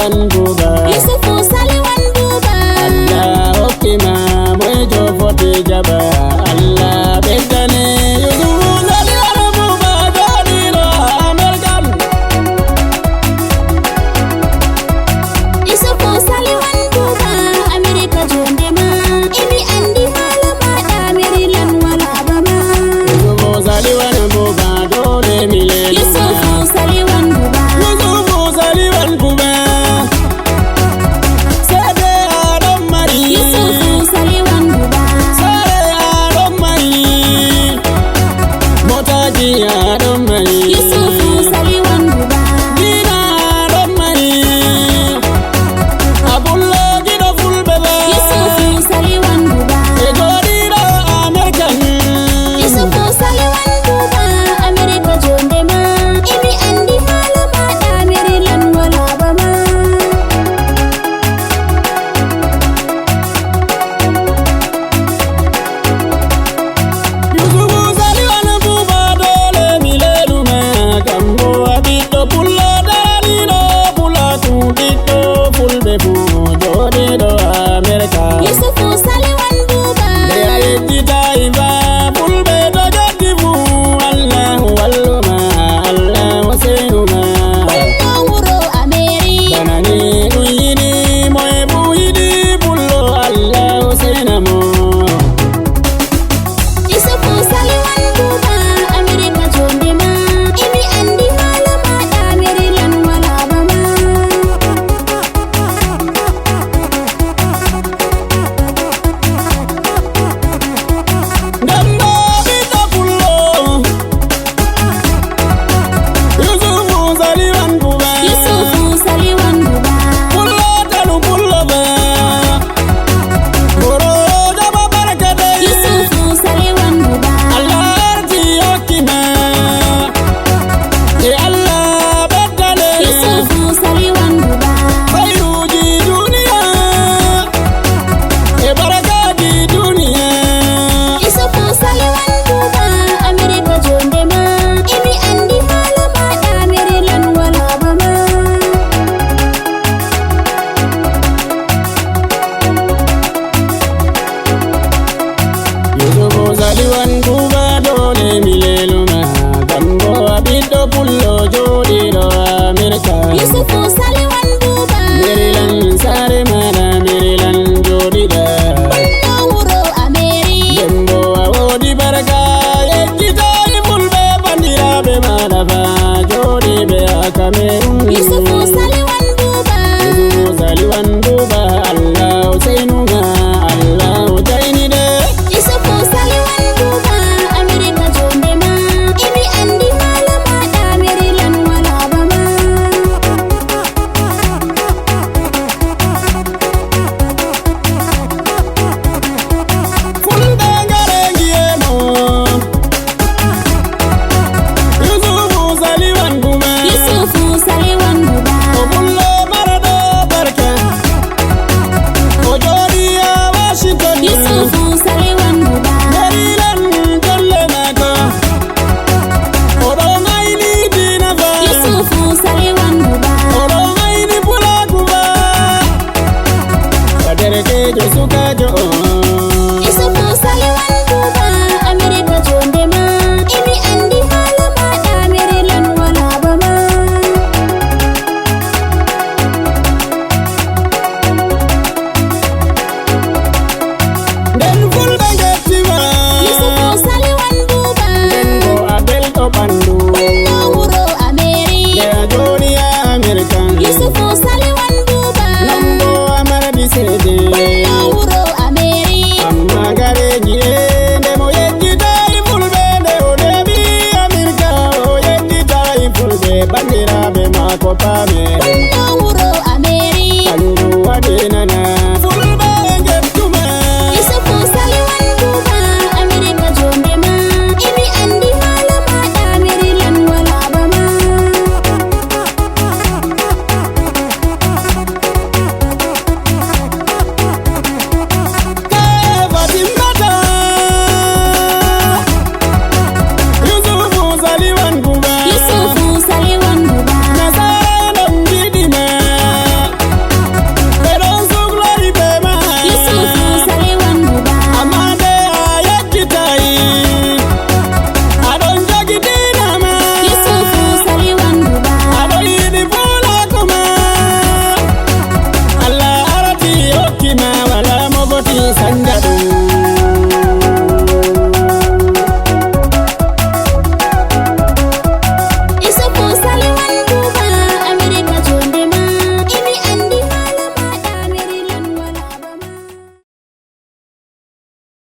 saliwan buba Yusufu saliwan buba Allah hokima mojo foti jaba Allah bedane Yusufu saliwan buba dodiro American Yusufu saliwan buba America jondema Imi andi malama da Maryland wala bama Yusufu saliwan buba dole milelu Yusufu saliwan buba Yusufu saliwan buba Sade Adam Mari Yusufu saliwan buba Sade Adam Mari Motaji Adam Mari Yusufu saliwan buba Dina Adam Mari Abullo Gido Fulbeba Yusufu saliwan buba Edodiro American Yusufu saliwan buba America jondema Imi andi malama da Maryland wala bama Yusufu saliwan buba dole mileluma Kambo abito pullo danino Pulatu dito fulbebu Jodido America Yusufu saliwan buba Deya yedita iba fulbe dojodibu Allahu walluma Allahu senuma Wando wuro Ameri Banani uyini moebu hidi pullo Allahu senamo Yusufu saliwan buba America jondema Imi andi malama da Maryland wala bama Dambo bita pullo Yusufu saliwan buba Yusufu saliwan buba Pullo talu pullo ba Goro jaba barakade Yusufu saliwan buba Allah arti yokima E Allah bedale Yusufu saliwan buba Khairuji dunia E barakaji dunia Yusufu saliwan buba America jondema Imi andi malama da Maryland wala bama Yusufu saliwan buba dole mileluma Gambo abito pullo jodido America Yusufu saliwan buba